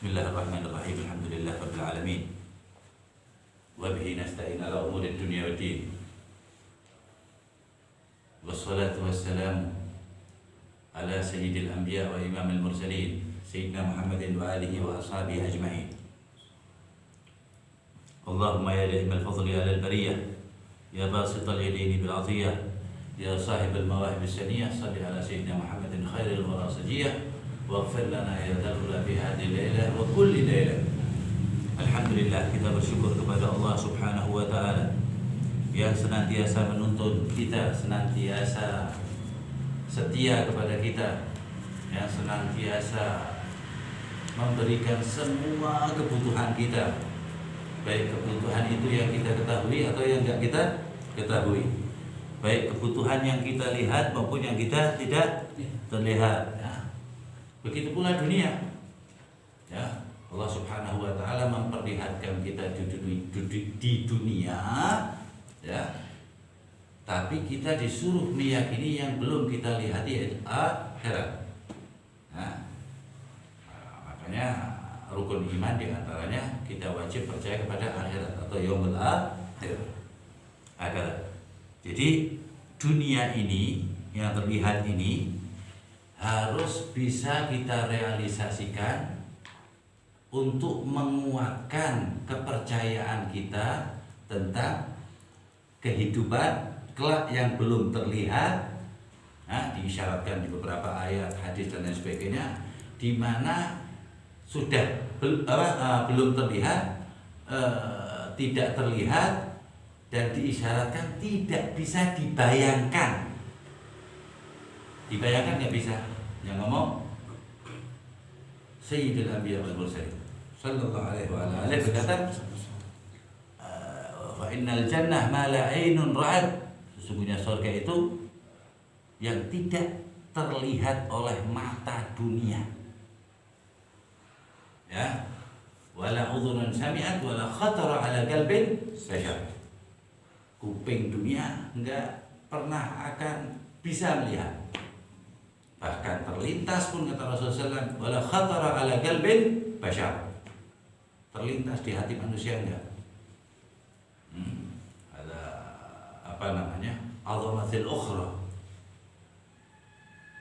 Bismillahirrahmanirrahim. Alhamdulillah rabbil alamin. Wa bihi nasta'in ala umuri dunya waddin. Wassalatu wassalamu ala sayyidil anbiya wa imamil mursalin sayyidina Muhammadin wa alihi wa ashabihi ajma'in. Allahumma ya da'imal fadli ala al-bariyah, ya basital yadaini bil 'atiyah, ya sahibal mawahib as-saniyah, salli ala sayyidina Muhammadin khairil wara sajiyah. Waghfir lana ya dzalla fi hadhihi al-lailah wa kulli lailah. Alhamdulillah, kita bersyukur kepada Allah Subhanahu wa taala yang senantiasa menuntun kita, senantiasa setia kepada kita, yang senantiasa memberikan semua kebutuhan kita, baik kebutuhan itu yang kita ketahui atau yang tidak kita ketahui, baik kebutuhan yang kita lihat maupun yang kita tidak terlihat. Begitu pula dunia, ya, Allah Subhanahu wa taala memperlihatkan kita di dunia, ya, tapi kita disuruh meyakini yang belum kita lihat, yaitu akhirat. Nah, makanya rukun iman diantaranya kita wajib percaya kepada akhirat atau yaumul akhir. Akhirat. Jadi dunia ini yang terlihat ini harus bisa kita realisasikan untuk menguatkan kepercayaan kita tentang kehidupan kelak yang belum terlihat. Nah, diisyaratkan di beberapa ayat, hadis dan lain sebagainya, di mana sudah belum terlihat, tidak terlihat, dan diisyaratkan tidak bisa dibayangkan. Dibayangkan nggak bisa. Yang ngomong Sayyidul Anbiya wal Mursalin sallallahu alaihi wa alihi berkata, wa innal jannah ma la 'ainun ra'at. Sesungguhnya surga itu yang tidak terlihat oleh mata dunia, ya, wala udhunun sami'at wala khatara ala qalbin bashar. Kuping dunia enggak pernah akan bisa melihat, bahkan terlintas pun, kata Rasulullah SAW, wala khatara ala qalbin bashar, terlintas di hati manusia enggak. Ada apa namanya, azamatil ukhra,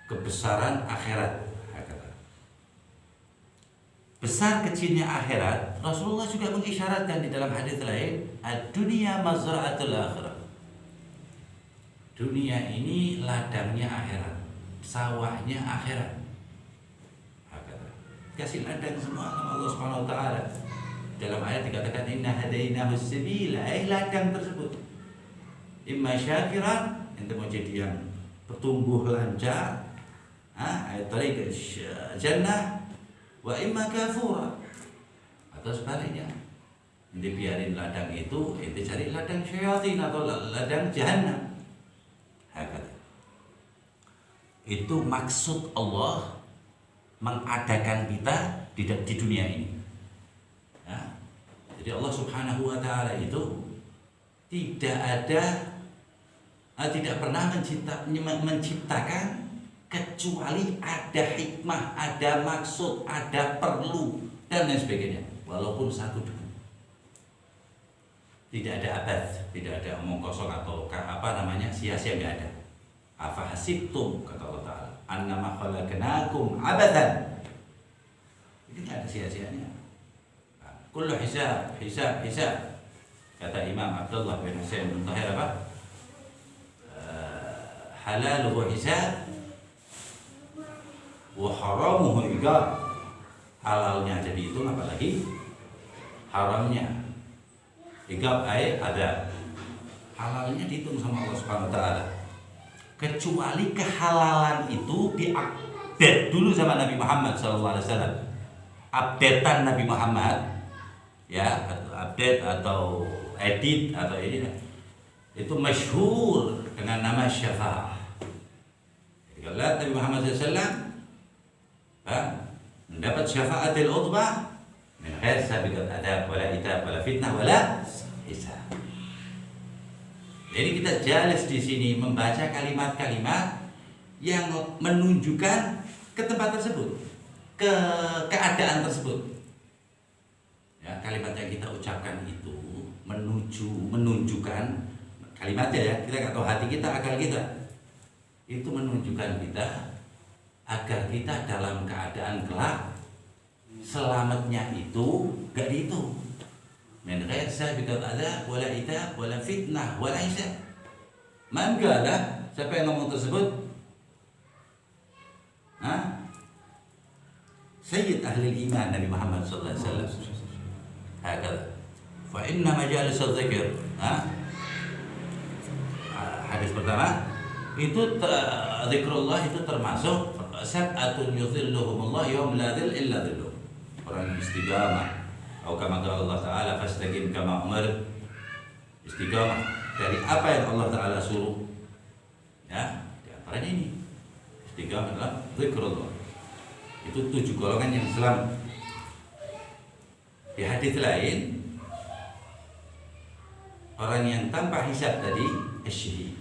kebesaran akhirat. Besar kecilnya akhirat, Rasulullah juga mengisyaratkan di dalam hadis lain, ad-dunya mazra'atul akhirah. Dunia ini ladangnya akhirat, sawahnya akhirat. Kasih ladang semua sama Allah Subhanahu wa taala. Dalam ayat dikatakan inna hadainahu as-sabila, ladang tersebut imma syakiran, ente mau jadi yang bertumbuh lancar, ayat tariq jannah, wa imma kafura, atau sebaliknya ente biarin ladang itu, ente cari ladang syayatin atau ladang jahannam. Itu maksud Allah mengadakan kita di dunia ini, ya. Jadi Allah Subhanahu wa taala itu tidak pernah menciptakan kecuali ada hikmah, ada maksud, ada perlu, dan lain sebagainya. Walaupun satu debu, tidak ada abad, tidak ada omong kosong atau sia-sia, nggak ada. Afa hasibtum, kata Allah Ta'ala, annama khalaqnakum abadan. Ini nggak ada sia-sianya. Kullu hisab. Kata Imam Abdullah bin Husain bin Tahir apa? Halaluhu hisab wa haramuhu iqab. Halalnya ada dihitung, apalagi haramnya. Iqab ada. Halalnya dihitung sama Allah Subhanahu wa taala. Kecuali kehalalan itu diupdate dulu sama Nabi Muhammad sallallahu alaihi wasallam. Updatean Nabi Muhammad, ya, update atau edit atau ini, itu masyhur dengan nama syafa'ah. Kalau Nabi Muhammad SAW mendapat syafa'atil utbah min ghair sabiqat adab wala itab wala fitnah wala hisab. Jadi kita jalis di sini membaca kalimat-kalimat yang menunjukkan ke tempat tersebut, ke keadaan tersebut. Ya, kalimat yang kita ucapkan itu menunjukkan kalimatnya ya. Kita nggak tahu hati kita, akal kita. Itu menunjukkan kita agar kita dalam keadaan kelak selamatnya itu gak dihitung. Men ghair sabiqat ada wala itab wala fitnah wala hisab. Man qala, siapa yang ngomong tersebut? Sayyid ahli iman Nabi Muhammad sallallahu alaihi wasallam. Hakala. Fa inna majalis al-dzikr, hadis pertama itu zikrullah itu termasuk sab'atun yudhilluhumullah yawm la dhil illa dhilluh. Orang yang istiqamah, atau kama qala Allah Ta'ala fastaqim kama umar, istiqamah dari apa yang Allah Ta'ala suruh. Ya, di antaranya ini istiqamah adalah zikrullah. Itu 7 golongan yang selamat. Di hadis lain, orang yang tanpa hisab tadi syahid.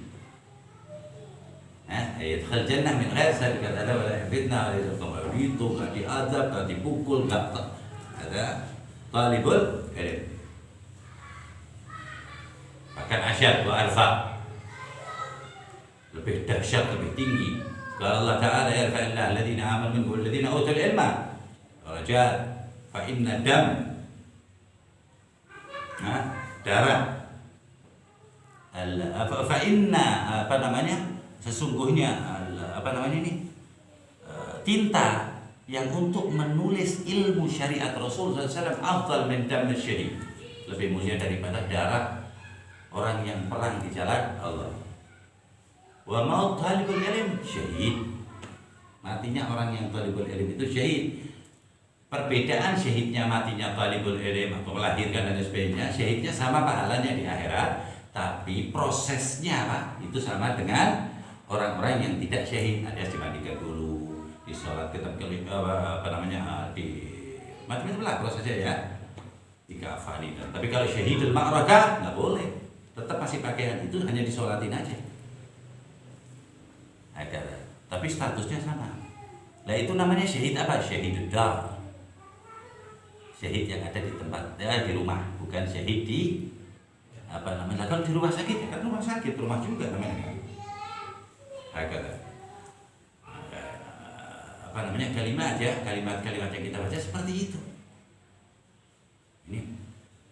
Yadkhul jannah min ghair sabiqat ada wala fitnah wala yatawab itu enggak diadab, enggak dipukul, enggak ada talibul ilm. Bahkan asyad wa alfa, lebih dahsyat, lebih tinggi. Kalau Allah Ta'ala yarfa'illahu alladhina amanu minkum walladhina utul ilma darajat. Fa inna dam, darah, fa inna sesungguhnya tinta yang untuk menulis ilmu syariat Rasul SAW afdal min damil syahid, lebih mulia daripada darah orang yang perang di jalan Allah. Wa maut talibul ilm syahid, matinya orang yang talibul ilm itu syahid. Perbedaan syahidnya matinya talibul ilm atau melahirkan dan sebagainya, syahidnya sama pahalanya di akhirat, tapi prosesnya itu sama dengan orang-orang yang tidak syahid. Ada dimandikan dulu, disolat tetap di macam-macam lah prosesnya ya, dikafani. Tapi kalau syahidul ma'rakah nggak boleh, tetap masih pakaian itu hanya disolatin aja. Tapi statusnya sama. Nah itu namanya syahid apa? Syahidud dar, syahid yang ada di tempat di rumah, bukan syahid di kalau di rumah sakit kan rumah sakit, rumah juga namanya. Kalimat ya, kalimat-kalimat yang kita baca seperti itu. Ini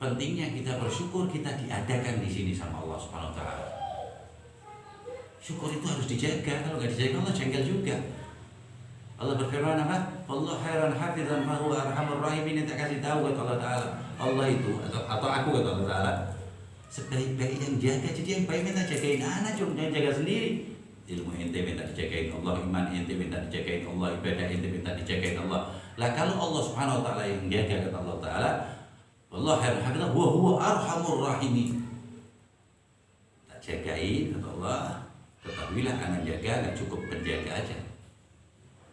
pentingnya kita bersyukur kita diadakan di sini sama Allah Subhanahu wa taala. Syukur itu harus dijaga, kalau nggak dijaga Allah jengkel juga. Allah berfirman apa? Allah khairan hafizan fa huwa arhamur rahimin. Tak kasih tahu kata Allah Ta'ala, Allah itu atau aku kata Allah Ta'ala, sebaik-baik yang jaga. Jadi yang baik minta jagain anak, jangan jaga sendiri. Ilmu ente minta dijagain Allah, iman ente minta dijagain Allah, ibadah ente minta dijagain Allah. Lah kalau Allah Subhanahu wa taala yang jaga kata Allah Ta'ala, Allah khairan hafizan wa huwa arhamur rahimin. Tak jagain kata Allah, ketahuilah anak jaga nggak cukup penjaga aja.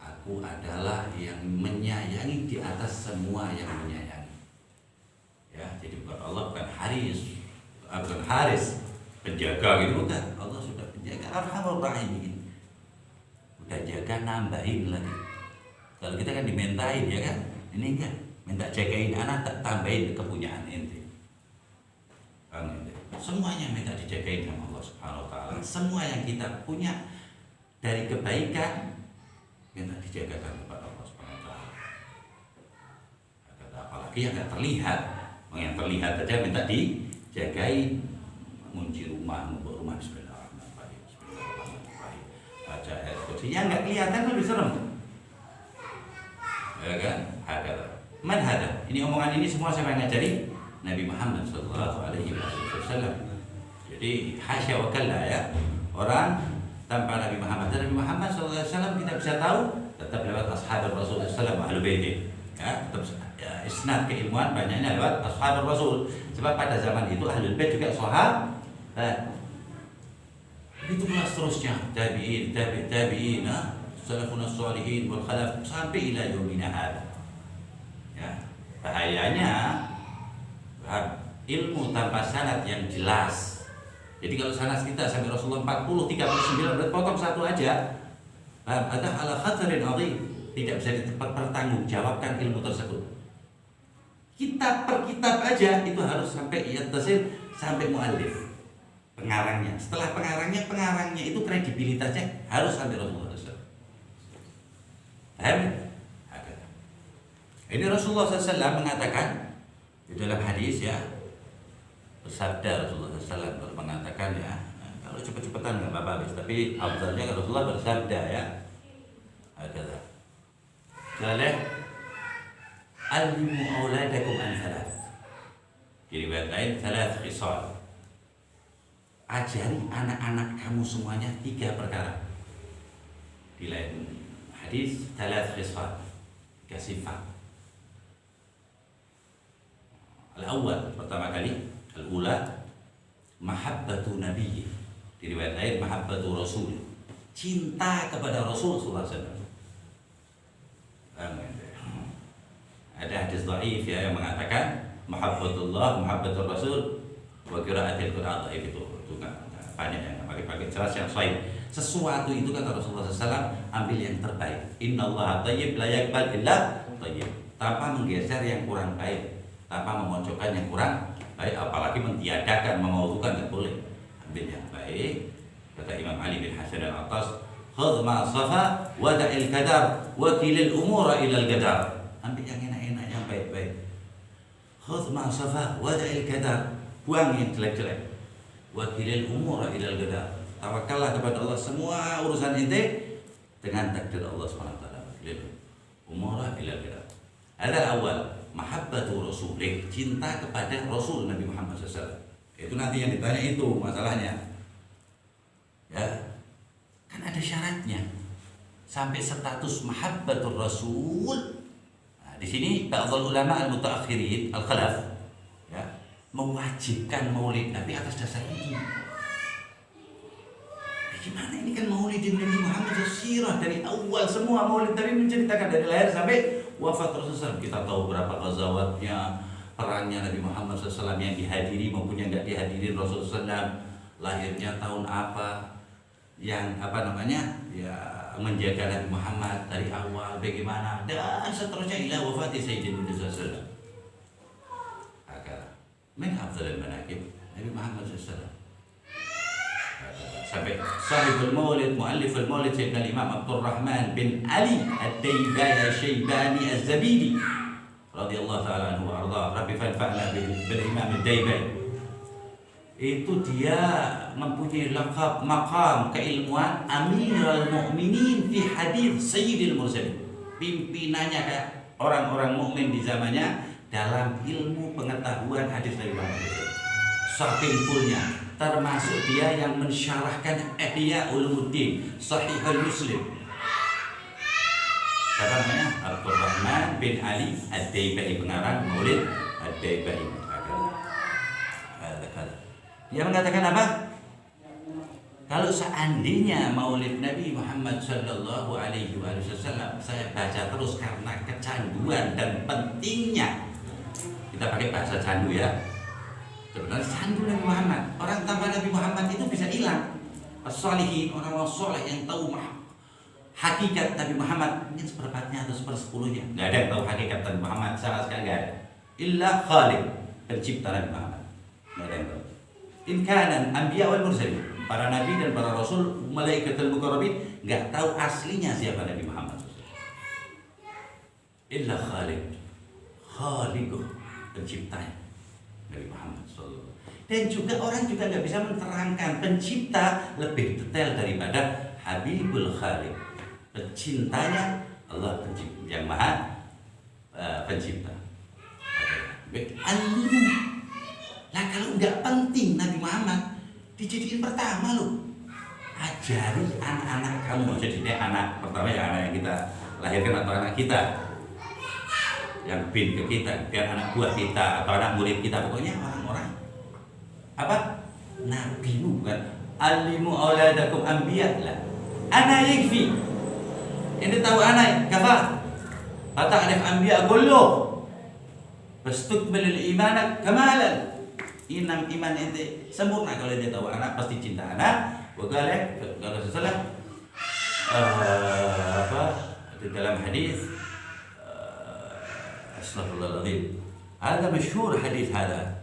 Aku adalah yang menyayangi di atas semua yang menyayangi. Ya, jadi bukan Allah bukan Haris penjaga gitu bukan. Allah sudah penjaga arhamur rahimin. Udah jaga nambahin lagi. Kalau kita kan dimintain ya kan. Ini enggak, minta jagain anak tak tambahin kepunyaan ente. Semuanya minta dijagain sama Allah Subhanahu wa taala. Semua yang kita punya dari kebaikan minta dijagakan kepada Allah Subhanahu wa taala. Apalagi yang enggak terlihat. Yang terlihat saja minta dijagain. Ngunci rumah, membawa rumah, bismillahirrahmanirrahim, bismillahirrahmanirrahim. Baca ayat kursi yang enggak kelihatan lebih serem. Ya kan? Man hada. Ini omongan ini semua siapa yang ngajari? Nabi Muhammad sallallahu alaihi wasallam. Jadi hasya wa kalla ya. Orang tanpa Nabi Muhammad. Dan Nabi Muhammad sallallahu alaihi wasallam kita bisa tahu tetap lewat ashabar Rasul sallallahu alaihi wasallam, ahlu baitih. Ya, tetap ya, isnad keilmuan banyaknya lewat ashabar Rasul. Sebab pada zaman itu ahlul bait juga sahabat. Itu pula seterusnya tabi'in, salafun as-salihin wal khalaf sampai ila yaumina hada. Ya, bahayanya ilmu tanpa sanad yang jelas. Jadi kalau sanad kita sampai Rasulullah 40, 39 berarti potong satu aja. Ada ala khatarin azim, tidak bisa dipertanggungjawabkan ilmu tersebut. Kitab per kitab aja itu harus sampai yattasil sampai muallif pengarangnya. Setelah pengarangnya itu kredibilitasnya harus sampai Rasulullah SAW. Paham? Ini Rasulullah SAW mengatakan di dalam hadis ya, bersabda Rasulullah SAW mengatakan ya, kalau cepet-cepetan nggak apa-apa, tapi afdalnya Rasulullah bersabda ya, adalah kalau alimu auladakum an thalath. Di riwayat lain thalath khisal. Ajari anak-anak kamu semuanya 3 perkara. Di lain hadis thalath khisal, 3 sifat. Al-awwal, pertama kali, al-ula mahabbatu nabiyyi. Di riwayat lain mahabbatu rasul. Cinta kepada Rasul sallallahu alaihi wasallam. Ada hadis dhaif ya yang mengatakan mahabbatullah, mahabbatur rasul wa qiraatil Qur'an dhaif itu kan banyak yang pakai jelas yang sahih. Sesuatu itu kata Rasulullah SAW ambil yang terbaik. Innallaha thayyib la yaqbal illa thayyib. Tanpa menggeser yang kurang baik, tanpa memojokkan yang kurang baik, apalagi mentiadakan, memauzukan, tidak boleh. Ambil yang baik. Kata Imam Ali bin Hasan al-Attas, khudh ma safa wa da'il kadar wa kilil umura ila al-gadar. Ambil yang enak-enak, yang baik-baik. Khudh ma safa wa da'il kadar, buang yang jelek-jelek. Wa kilil umura ila al-gadar. Tawakallah kepada Allah, semua urusan ente dengan takdir Allah SWT. Kilil umura ila al-gadar. Ada awal mahabbatu rasulih, cinta kepada Rasul Nabi Muhammad SAW. Itu nanti yang ditanya itu masalahnya. Ya, kan ada syaratnya. Sampai status mahabbatur rasul. Nah, di sini ba'dhul ulama al-mutaakhirin, al-khalaf, ya, mewajibkan maulid Nabi atas dasar ini. Gimana ini kan maulidin Nabi Muhammad sirah dari awal, semua maulid Nabi menceritakan dari lahir sampai wafat Rasulullah. Kita tahu berapa ghazawatnya, perangnya Nabi Muhammad SAW yang dihadiri maupun yang tidak dihadiri Rasulullah SAW. Lahirnya tahun apa, yang ya menjaga Nabi Muhammad dari awal bagaimana, dan seterusnya ila wafat Sayyidina Rasulullah. Agar min afdalil manaqib Nabi Muhammad SAW. Sampai sahibul maulid, mualliful maulid Sayyidina Imam Abdul Rahman bin Ali Ad-Daybani Syaibani Az-Zabidi radhiyallahu ta'ala anhu wa arda. Rabbi fanfa'na bil Imam Ad-Daybani. Itu dia mempunyai laqab maqam keilmuan Amirul Mukminin fi hadis Sayyidil Mursalin. Pimpinannya kayak orang-orang mukmin di zamannya dalam ilmu pengetahuan hadis Nabi Muhammad. Saking fullnya, termasuk dia yang mensyarahkan Ihya Ulumuddin Sahihul Muslim. Siapa namanya? Abdul Rahman bin Ali Ad-Daybani, pengarang Maulid Ad-Daybani. Dia mengatakan apa? Kalau seandainya Maulid Nabi Muhammad Sallallahu Alaihi Wasallam saya baca terus karena kecanduan dan pentingnya, kita pakai bahasa candu ya. Sebenarnya candu Nabi Muhammad. Orang tanpa Nabi Muhammad itu bisa hilang. As-salihin, orang-orang soleh yang tahu hakikat Nabi Muhammad, mungkin seperempatnya atau sepersepuluhnya. Nggak ada yang tahu hakikat Nabi Muhammad, sama sekali nggak ada. Illa Khaliq, pencipta Nabi Muhammad. Nggak ada yang tahu. In kanan anbiya wal mursalin, para nabi dan para rasul, malaikatul muqarrabin, nggak tahu aslinya siapa Nabi Muhammad. Illa Khaliq, Khaliquh, penciptanya Nabi Muhammad SAW. Dan juga orang juga nggak bisa menerangkan pencipta lebih detail daripada Habibul Khaliq, pencintanya Allah, pencipta yang maha pencipta. Alimu. Nah kalau nggak penting Nabi Muhammad dijadiin pertama loh. Ajari anak-anak kamu. Jadi anak pertama ya anak yang kita lahirkan atau anak kita yang bin ke kita, biar anak buah kita atau anak murid kita, pokoknya orang-orang apa? Nabimu kan. Alimu auladakum anbiya lah. Ana yakfi. Ini tahu anak kafa. Fata'rif anbiya kullu. Fastukmilul iman kamalan. Inam iman ente sempurna kalau dia tahu anak, pasti cinta anak. Wakale kalau sesuatu apa di dalam hadis astagfirullahaladzim هذا مشهور حديث هذا.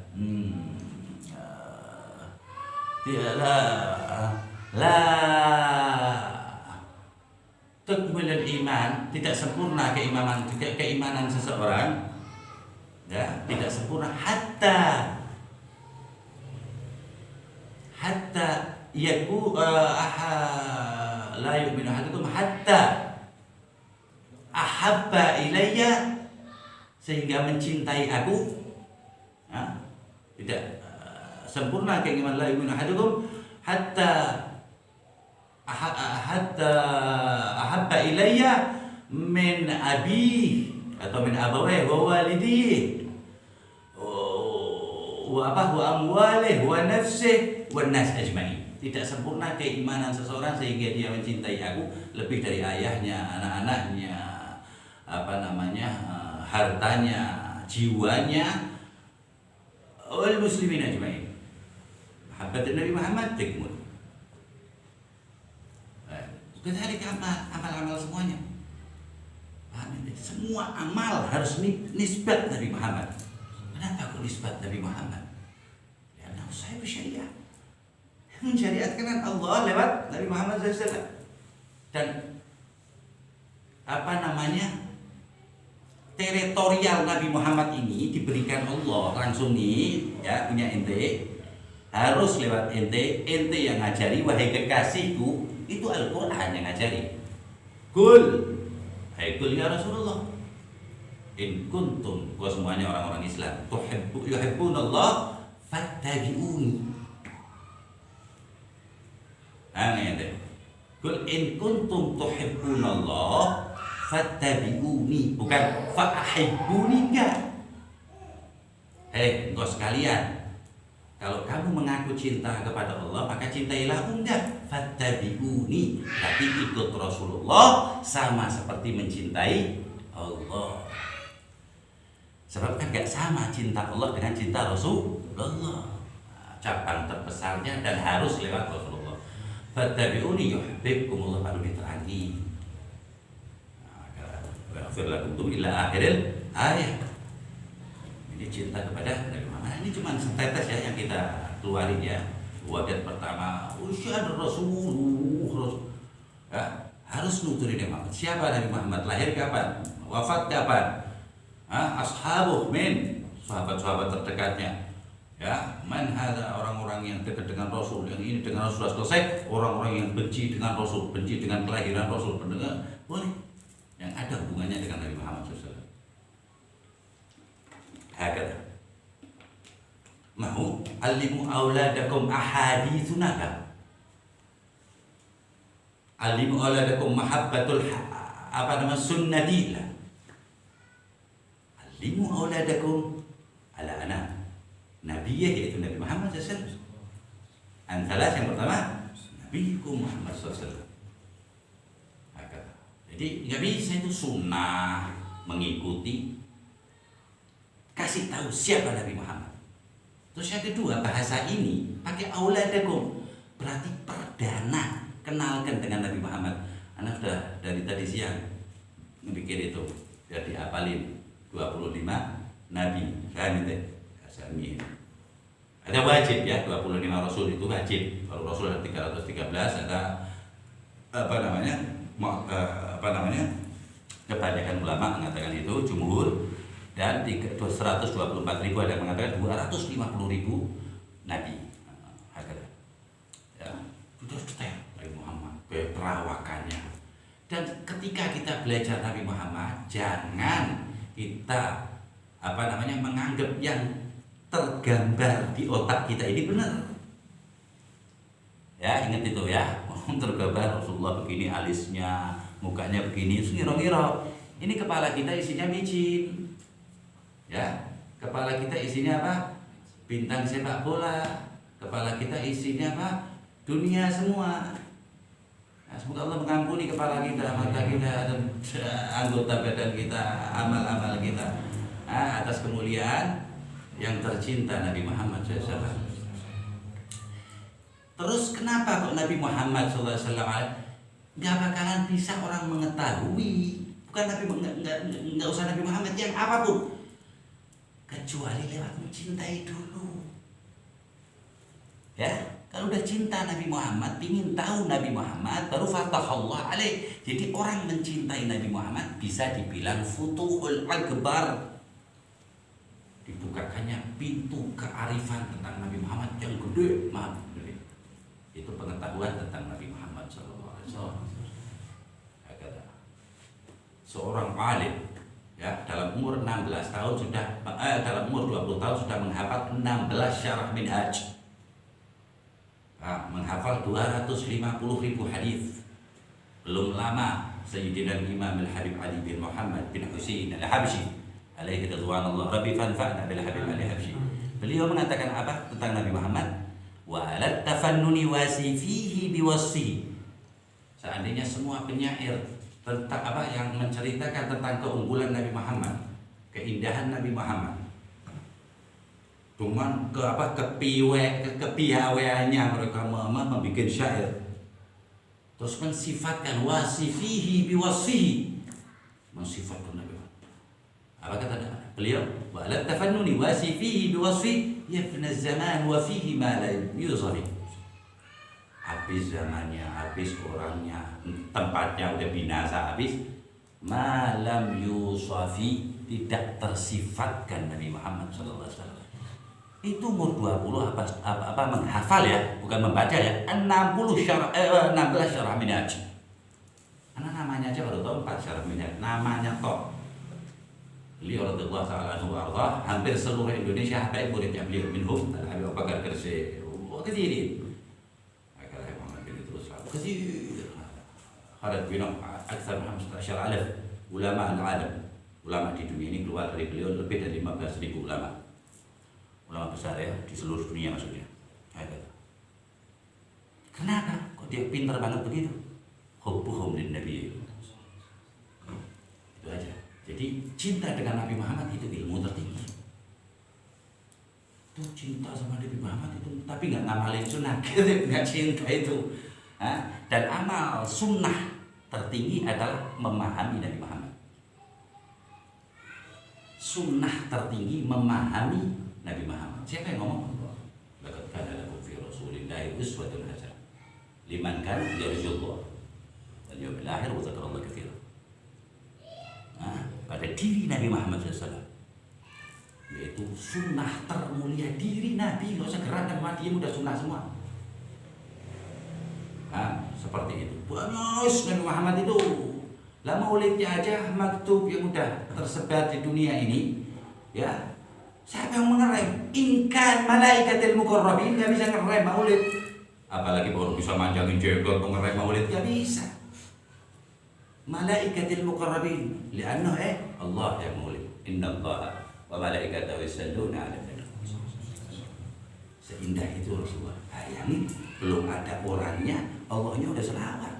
لا لا tukmil iman, tidak sempurna keimanan seseorang, ya, tidak sempurna hatta yaku la yu'minu ahadukum hatta ahabba ilayya, sehingga mencintai aku, ya, tidak sempurna keimanan la yu'minu ahadukum hatta ahabba ilayya min abi atau min abawai wa walidi wa amwalih wa nafsih wa nas ajmain. Tidak sempurna keimanan seseorang sehingga dia mencintai aku lebih dari ayahnya, anak-anaknya, hartanya, jiwanya, wal muslimin ajmain. Mahabbat Nabi Muhammad tikmul. Ketika amal-amal semuanya, semua amal harus nisbat Nabi Muhammad. Kenapa kok nisbat Nabi Muhammad? Karena saya bersyariat, mensyariatkan Allah lewat Nabi Muhammad SAW. Dan teritorial Nabi Muhammad ini diberikan Allah langsung nih, ya, punya ente, harus lewat ente yang ngajari. Wahai kekasihku, itu Al-Quran yang ngajari. Kul, hai kul ya Rasulullah, in kuntum, gua semuanya orang-orang Islam, yuhibbunallah fattabi'uni. Ngene. Kul in kuntum tuhibbunallah fattabi'uni, bukan fa'ahibbuni, enggak. Engkau sekalian, kalau kamu mengaku cinta kepada Allah, maka cintailah enggak. Fattabi'uni, tapi ikut Rasulullah sama seperti mencintai Allah. Sebab kan gak sama cinta Allah dengan cinta Rasulullah. Cabang terbesarnya dan harus lewat Rasulullah. Fattabi'uni yuhibbukumullah, baru diterangi. Waghfir lakum ila akhiril ayat. Ini cinta kepada Nabi Muhammad. Ini cuma setetes ya yang kita keluarin ya. Wadat pertama, usia Rasulullah, ya, harus nuturin Nabi Muhammad. Siapa Nabi Muhammad? Lahir kapan? Wafat kapan? Ashabuh min, sahabat-sahabat terdekatnya. Ya, man hada, orang-orang yang dekat dengan Rasul, yang ini dengan Rasul sudah selesai. Orang-orang yang benci dengan Rasul, benci dengan kelahiran Rasul, pendengar boleh. Yang ada hubungannya dengan Nabi Muhammad SAW. Hakata. Mahu alimu auladakum ahaditsunaka, alimu auladakum mahabbatul sunnati, alimu auladakum ala ana nabiyya, yaitu Nabi Muhammad SAW. Antara yang pertama Nabiku Muhammad SAW. Jadi nggak bisa itu sunnah mengikuti, kasih tahu siapa Nabi Muhammad. Terus yang kedua, bahasa ini pakai auladakum, berarti perdana kenalkan dengan Nabi Muhammad. Anak sudah dari tadi siang mikir itu, biar diapalin 25 Nabi. Paham itu? Ada wajib ya, 25 Rasul itu wajib. Kalau Rasul ada 313, ada kebanyakan ulama mengatakan itu, jumhur. Dan 124.000 ada yang mengatakan 250.000 Nabi. Ya, itu detail Nabi Muhammad, perawakannya. Dan ketika kita belajar Nabi Muhammad, jangan kita menganggap yang tergambar di otak kita ini benar. Ya, ingat itu ya. Tergambar Rasulullah begini alisnya, mukanya begini, ngira-ngira. Ini kepala kita isinya micin. Ya, kepala kita isinya apa? Bintang sepak bola. Kepala kita isinya apa? Dunia semua. Nah, semoga Allah mengampuni kepala kita, mata kita, dan anggota badan kita, amal-amal kita, atas kemuliaan yang tercinta Nabi Muhammad SAW. Terus kenapa kok Nabi Muhammad SAW nggak bakalan bisa orang mengetahui? Bukan Nabi, nggak usah Nabi Muhammad, yang apapun. kecuali lewat mencintai dulu. Ya, kalau udah cinta Nabi Muhammad, ingin tahu Nabi Muhammad, baru fatahallah alaih. Jadi orang mencintai Nabi Muhammad bisa dibilang futuhul akbar. Dibukakannya pintu kearifan tentang Nabi Muhammad yang gede, maaf. Itu pengetahuan tentang Nabi Muhammad SAW. Seorang alim, ya, dalam umur 16 tahun sudah, dalam umur 20 tahun sudah menghafal 16 syarah minhaj. Menghafal 250.000 hadis. Belum lama Sayyidina Imam Al-Habib Ali bin Muhammad bin Husain Al-Habsyi alaihi ridwanullah rabbi fanfa'na bil Habib Al-Habsyi. Beliau mengatakan apa tentang Nabi Muhammad? Wa alat tafannuni wasifihi biwasfihi. Seandainya semua penyair tentang apa yang menceritakan tentang keunggulan Nabi Muhammad, keindahan Nabi Muhammad, cuman kepiawaiannya mereka membuat syair, terus mensifatkan wasifihi biwasfihi, mensifatkan Nabi Muhammad. Apa kata beliau? Wa la tafannuni wasifihi biwasfihi yafna zaman wa fihi ma la yuzafi. Habis zamannya, habis orangnya, tempatnya udah binasa habis, malam yusafi, tidak tersifatkan Nabi Muhammad sallallahu alaihi wasallam. Itu umur 20 apa menghafal ya, bukan membaca ya. 16 syarah minhaj. Karena namanya aja baru tahu 4 syarah minhaj. Namanya toh. Beliau radhiyallahu ta'ala anhu warḍah, hampir seluruh Indonesia habaib muridnya beliau minhum Al-Habib Abu Bakar Gresik. Ketirin. كثير خرج بينهم أكثر من 15,000 ulama al-alam. Ulama di dunia ini keluar dari beliau lebih dari 15.000 ulama. Ulama besar ya di seluruh dunia maksudnya. Kenapa? Kok dia pintar banget begitu? Hubbuhum lin Nabi. Itu aja. Jadi cinta dengan Nabi Muhammad itu ilmu tertinggi. Itu cinta sama Nabi Muhammad itu, tapi nggak ngamalin sunnah, nggak cinta itu. Dan amal sunnah tertinggi adalah memahami Nabi Muhammad. Sunnah tertinggi memahami Nabi Muhammad. Siapa yang ngomong? Laqad kana lakum fi Rasulillahi uswatun hasanah liman kana yarjullah wal yawmil akhir wa dzakarallaha katsiran. Pada diri Nabi Muhammad SAW, yaitu sunnah termulia diri Nabi. Nggak usah gerakan mati, udah sunnah semua. Seperti itu. Banyak Nabi Muhammad itu. Lah maulidnya aja maktub yang udah tersebar di dunia ini, ya. Siapa yang mengerem? Inkan malaikatil muqarrabin nggak bisa ngerem maulid. Apalagi baru bisa manjangin jenggot mengerem maulid, nggak bisa. Malaikatil muqarrabin, li'annahu Allah yang maulid. Innallaha wa malaikatahu yusalluna 'alan nabi. Seindah itu Rasulullah. Bayangin, belum ada orangnya, Allahnya udah selawat.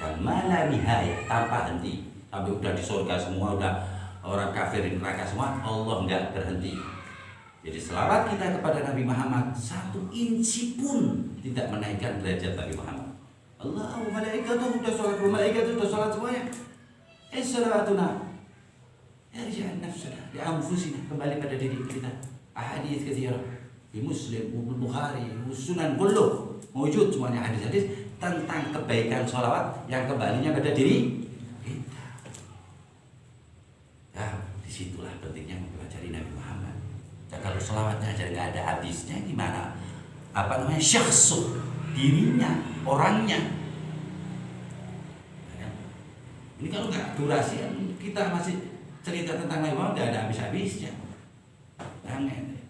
Dan mana nihaya, tanpa henti. Sampai udah di surga semua, udah orang kafir di neraka semua, Allah nggak berhenti. Jadi selawat kita kepada Nabi Muhammad 1 inci pun tidak menaikkan derajat Nabi Muhammad. Allah malaikatuh udah sholat, malaikatuh udah sholat semuanya. Salawatuna yarji'an nafsana li anfusina, kembali pada diri kita. Ahadits katsirah di Muslim, Bukhari, Sunan kullu mewujud semuanya hadis-hadis tentang kebaikan sholawat yang kembalinya pada diri kita. Ya, disitulah pentingnya mempelajari Nabi Muhammad. Dan kalau sholawatnya aja nggak ada habisnya, gimana? Apa namanya? Syakhsuh, dirinya, orangnya. Ya. Ini kalau nggak durasi, kita masih cerita tentang Nabi Muhammad nggak ada habis-habisnya. Jangan.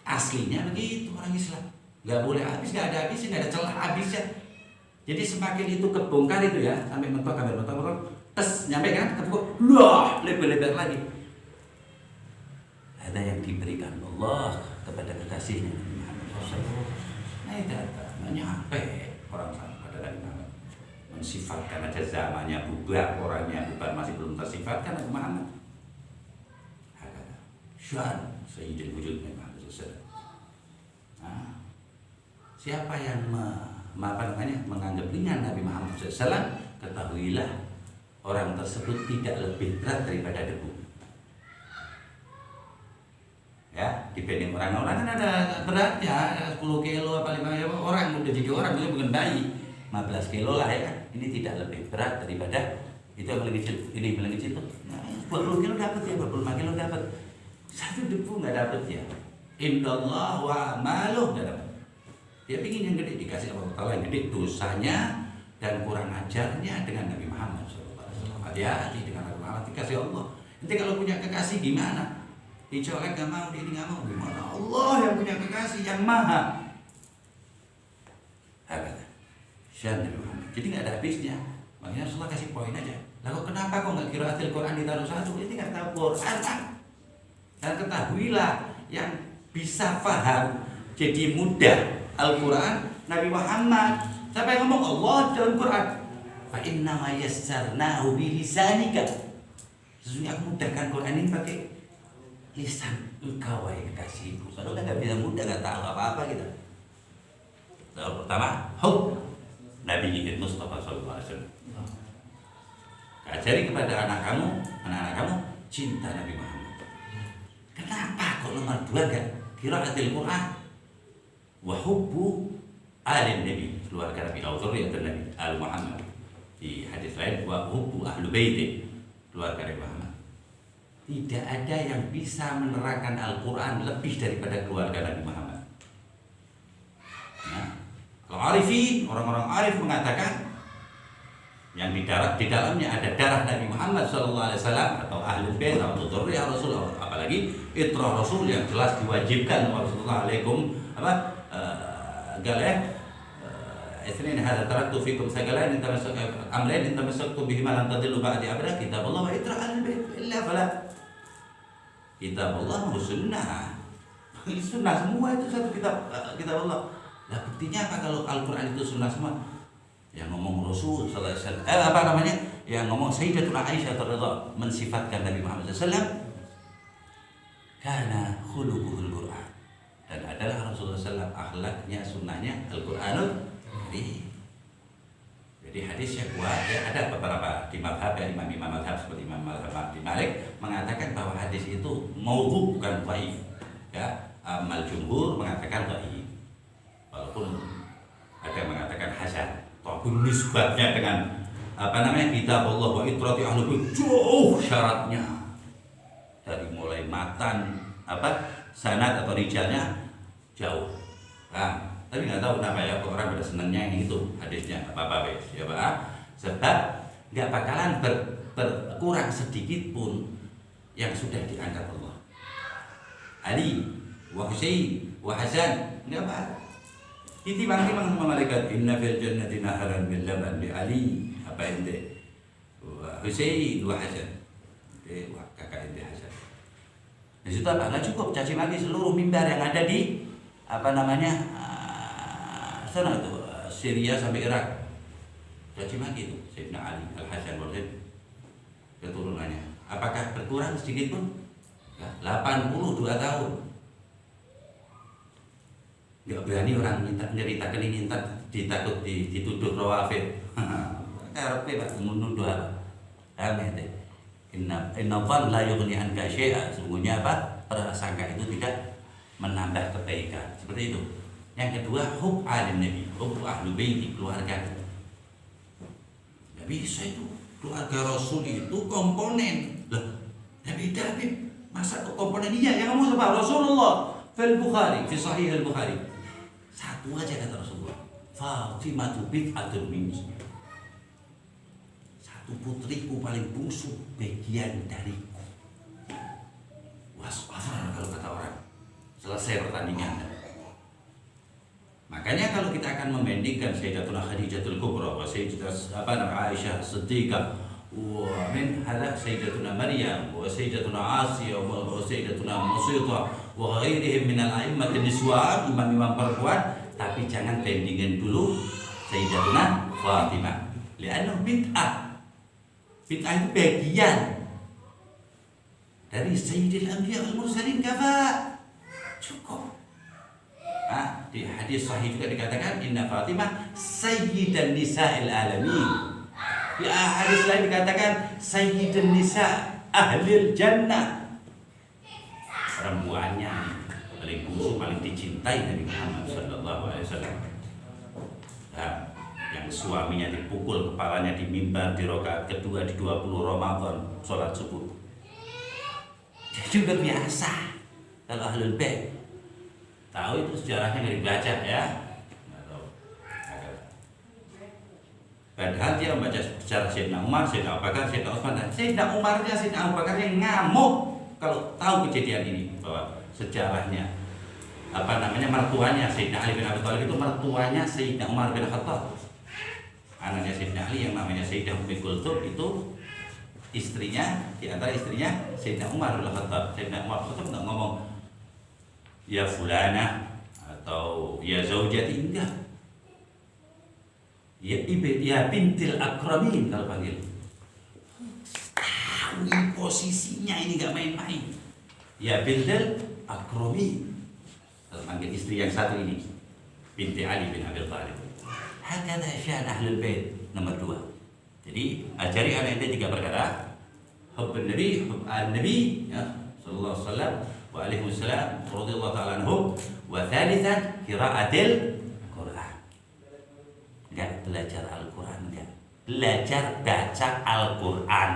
Aslinya begitu orang Islam, nggak boleh habis, nggak ada habisnya, nggak ada celah habisnya. Jadi semakin itu kebongkar itu ya, sampai mentok, tes nyampe kan, kebongkar, lah lebar-lebar lagi. Ada yang diberikan Allah kepada kekasihnya Nabi Muhammad SAW. Nah itu nggak nyampe orang sama pada Nabi Muhammad. Mensifatkan aja zamannya bubar, orangnya bubar, masih belum tersifatkan Nabi Muhammad. Syuhan Sayyidul Wujud Nabi Muhammad SAW. Nah, siapa yang menganggap ringan Nabi Muhammad SAW, ketahuilah orang tersebut tidak lebih berat daripada debu. dibanding orang kan ada beratnya 10 kilo apa 5 kilo, orang udah jadi orang itu bukan bayi 15 kilo lah ya kan. Ini tidak lebih berat daripada itu yang paling kecil. Ini paling kecil tuh 20 kilo dapat ya, 25 kilo dapat. Satu debu nggak dapat ya. Indallah wa maluh nggak dapat. Dia pingin yang gede, dikasih Allah Ta'ala yang gede dosanya dan kurang ajarnya dengan Nabi Muhammad SAW. Hati-hati dengan Allah, dikasih Allah. Nanti kalau punya kekasih gimana? Dicolek gak mau, ini gak mau, gimana? Allah yang punya kekasih yang maha. Jadi gak ada habisnya. Makanya Rasulullah kasih poin aja. Lalu kenapa kok gak qiraatil Quran ditaruh satu? Ini gak tahu Quran kan? Dan ketahuilah yang bisa paham jadi mudah Al-Quran Nabi Muhammad. Siapa yang ngomong? Allah dalam Quran. Fa inna ma yassarnahu bi lisanika. Sesungguhnya aku mudahkan Quran ini pakai lisan engkau wahai kekasihku. Kalau udah nggak bisa mudah, nggak tahu apa-apa kita. Lalu pertama, Nabi Mustafa SAW. Ajari kepada anak-anak kamu cinta Nabi Muhammad. Kenapa kok nomor 2 kan? Qiraatil Quran wa hubbu alin Nabi, keluarga Nabi Al-Zurriyatun Nabi Al-Muhammad. Di hadis lain wa hubbu ahlu baiti, keluarga Nabi Muhammad. Tidak ada yang bisa menerangkan Al-Quran lebih daripada keluarga Nabi Muhammad. Nah, kalau arifin, orang-orang arif mengatakan yang di dalamnya ada darah Nabi Muhammad SAW atau ahlul bait atau dzurriyyah Rasulullah, apalagi itrah Rasul yang jelas diwajibkan oleh Rasulullah alaikum apa Isnin hadza taraktu fikum sagalain amrayn in tamassaktu bihima lan tadillu ba'di abada kitabullah wa itrah ahlul bait illa fala. Kitabullah wa sunnah. Sunnah semua itu satu kitab Allah. Nah, buktinya apa kalau Al-Qur'an itu sunnah semua? Yang ngomong Rasul sallallahu alaihi wasallam yang ngomong Sayyidatuna Aisyah radhiyallahu mensifatkan Nabi Muhammad SAW karena khuluquhul Qur'an, dan adalah Rasulullah SAW akhlaknya sunnahnya Al-Qur'anul Karim. Jadi hadis yang kuat ya, ada beberapa di mazhab ya, imam mazhab seperti Imam Abdi Malik mengatakan bahwa hadis itu maudhu bukan dhaif ya. Amal jumhur mengatakan dhaif, walaupun ada yang mengatakan hasan. Tapi nisbatnya dengan kitab Allah wa itrati ahlul bait jauh syaratnya, dari mulai matan sanad atau rijalnya jauh. Nah, tapi nggak tahu kenapa ya orang pada senangnya yang itu hadisnya apa ya Pak, sebab nggak bakalan berkurang sedikit pun yang sudah diangkat Allah. Ali wa Husain wa Hasan nggak apa. Ditimbang sama malaikat, inna fil jannati naharan min laban bi Ali apa ente wa Husain wa Hasan, wah kakak ente Hasan. Di situ apa? Nggak cukup caci maki seluruh mimbar yang ada di sana itu Syria sampai Irak, caci maki itu Sayyidina Ali Al Hasan wal Husain keturunannya. Apakah berkurang sedikit pun? 82 tahun. Nggak berani orang nyeritakan ini, ditakut dituduh rawafid. Karepe Pak menuduh apa? Inna dhanna la yughni anka syai'a. Sungguhnya apa? Prasangka itu tidak menambah kebaikan. Seperti itu. Yang kedua, hub alim Nabi, hub ahlu baiti, keluarga. Nggak bisa itu. Keluarga Rasul itu komponen. Loh, beda Habib. Masa komponen iya yang ngomong siapa? Rasulullah fil Bukhari, fi Sahih Al-Bukhari. Satu aja kata Rasulullah, Fatimah bid'atun minni. Satu putriku paling bungsu, bagian dariku. Wasfar kalau kata orang. Selesai pertandingan. Makanya kalau kita akan membandingkan Sayyidatuna Khadijatul Kubra wa Sayyidatuna Aisyah Siddiqah wa min hala Sayyidatuna Maryam wa Sayyidatuna Asiyah wa Sayyidatuna Masyidah wa ghairihim minal a'immatin niswan, imam-imam perempuan, tapi jangan bandingin dulu Sayyidatuna Fatimah. Li'annahu bid'ah. Bid'ah itu bagian dari Sayyidil Anbiya wal Mursalin, kafa. Cukup. Di hadis sahih juga dikatakan inna Fatimah sayyidan nisa'il alamin. Di hadis lain dikatakan sayyidan nisa' ahlil jannah. Perempuannya paling khusyuk, paling dicintai Nabi Muhammad sallallahu alaihi wasallam. Nah, yang suaminya dipukul kepalanya di mimbar di rakaat kedua di 20 Ramadan sholat subuh. Jadi udah biasa kalau Ahlul Bait. Tahu itu sejarahnya nggak dibaca ya? Nggak tahu. Padahal dia membaca sejarah Sayyidina Umar, Sayyidina Abu Bakar, Sayyidina Utsman. Sayyidina Umarnya, Sayyidina Abu Bakar yang ngamuk kalau tahu kejadian ini, bahwa sejarahnya mertuanya Sayyidina Ali bin Abi Thalib itu mertuanya Sayyidina Umar bin Khattab. Anaknya Sayyidina Ali yang namanya Sayyidah Ummi Kulthum itu istrinya, di antara istrinya Sayyidina Umar bin Khattab. Sayyidina Umar bin Khattab enggak ngomong ya fulana atau ya zaujati, enggak. Ya bintil akramin kalau panggil. Tahu posisinya ini enggak main-main. Ya bintil akramin. Kalau panggil istri yang satu ini binti Ali bin Abi Thalib. Hakada syan Ahlul Bait nomor 2. Jadi ajari anak ente 3 perkara. Hubbun Nabi, hub al-Nabi ya sallallahu alaihi wasallam wa alaihi wasallam radhiyallahu ta'ala anhum, wa thalithan qiraatil Quran. Enggak belajar Al-Quran, enggak. Belajar baca Al-Quran.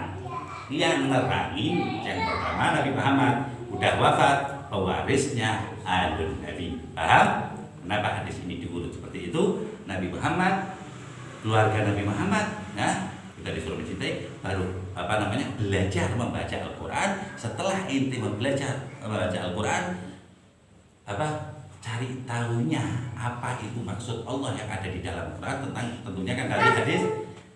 Yang nerangin yang pertama Nabi Muhammad udah wafat, pewarisnya Ahlul Nabi. Paham? Kenapa hadis ini diurut seperti itu? Nabi Muhammad, keluarga Nabi Muhammad, nah kita disuruh mencintai, baru belajar membaca Al-Quran. Setelah inti belajar membaca Al-Quran, cari tahunya apa itu maksud Allah yang ada di dalam Quran, tentang tentunya kan dari hadis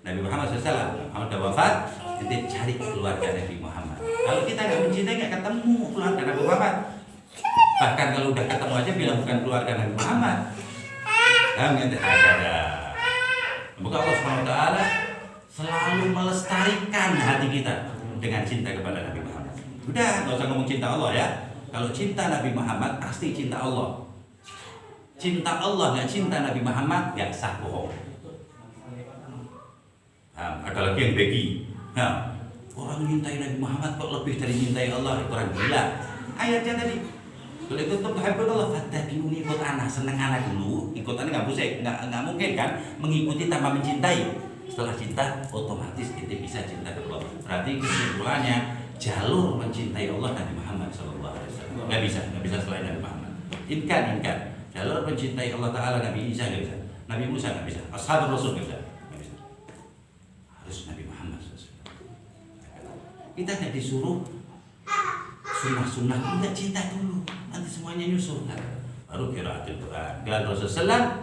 Nabi Muhammad SAW. Muhammad sudah wafat, kita cari keluarga Nabi Muhammad. Kalau kita nggak mencintai, nggak ketemu keluarga Nabi Muhammad. Bahkan kalau udah ketemu aja bilang bukan keluarga Nabi Muhammad. Semoga Allah SWT selalu melestarikan hati kita dengan cinta kepada Nabi Muhammad. Udah, nggak usah ngomong cinta Allah ya. Kalau cinta Nabi Muhammad pasti cinta Allah. Cinta Allah nggak cinta Nabi Muhammad nggak sah, bohong. Ada lagi yang begi. Orang mencintai Nabi Muhammad kok lebih dari cintai Allah, itu orang gila. Ayatnya tadi. Kalau itu tetap haibun Allah, fattabi'uni, ikut anak, seneng anak dulu, ikut anak nggak busik, nggak mungkin kan mengikuti tanpa mencintai. Setelah cinta, otomatis kita bisa cinta ke Allah. Berarti kesimpulannya jalur mencintai Allah Nabi Muhammad SAW. Nggak bisa selain Nabi Muhammad. Inkan. Jalur mencintai Allah Taala Nabi Isa nggak bisa, Nabi Musa nggak bisa, Ashabul Rasul nggak bisa. Harus Nabi Muhammad SAW. Kita nggak disuruh sunnah-sunnah, kita cinta dulu, nanti semuanya nyusul kan? Baru qiraatul Quran. Dan Rasulullah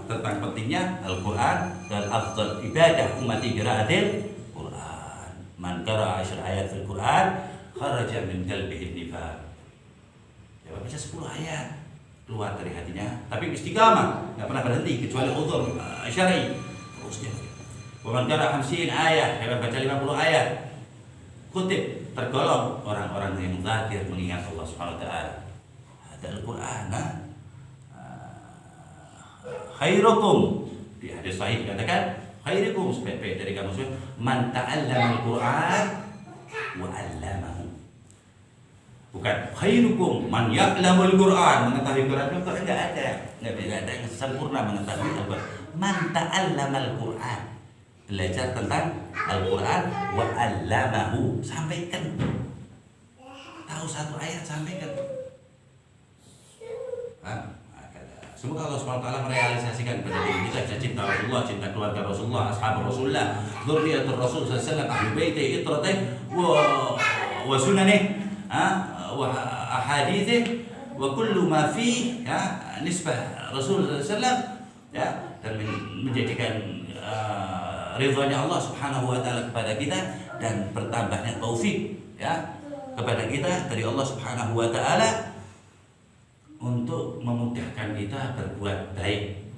tentang pentingnya Al-Quran dan afdal ibadah umati qiraatul Quran. Man qara'a 10 ayat fil Quran kharaja min qalbihi nifaq. Ya baca 10 ayat keluar dari hatinya, tapi istiqamah, enggak pernah berhenti kecuali udzur syar'i. Terus dia Waman qara'a 50 ayat, kalau baca 50 ayat, kutip tergolong orang-orang yang zikir mengingat Allah Subhanahu wa taala. Ada Al-Qur'an. Khairukum, di hadis sahih dikatakan khairukum, sebaik-baik dari kamu semua man ta'allama Al-Qur'an wa 'allamahu. Bukan khairukum man ya'lamu Al-Qur'an, mengetahui Quran. Quran enggak ada yang sempurna mengetahui Al-Qur'an. Man ta'allama Al-Qur'an, belajar tentang Al-Quran wa 'allamahu, sampaikan. Tahu 1 ayat sampaikan. Semoga Allah SWT merealisasikan pada diri kita bisa cinta Rasulullah, cinta keluarga Rasulullah, ashabu Rasulullah, dzurriyyatur Rasul sallallahu alaihi wasallam, ahli baiti, itratihi wa sunanihi, wa ahaditsih wa kullu ma fihi nisbah Rasul sallallahu alaihi wasallam, dan menjadikan ridhonya Allah Subhanahu wa taala kepada kita dan bertambahnya taufik kepada kita dari Allah Subhanahu wa taala untuk memudahkan kita berbuat baik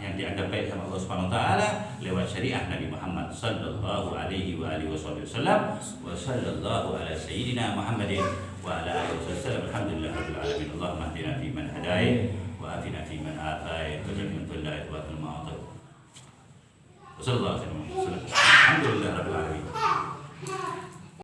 yang dianggap baik sama Allah Subhanahu wa taala lewat syariat Nabi Muhammad sallallahu alaihi wa alihi wasallam wa sallallahu ala sayyidina Muhammadin wa ala alihi wasallam. Alhamdulillahirabbil alamin. Allahumma hdina fi man hadait wa atina fi man afait wa jannibna kulla idwatil ma'atib. Sallallahu alaihi wasallam. Alhamdulillah.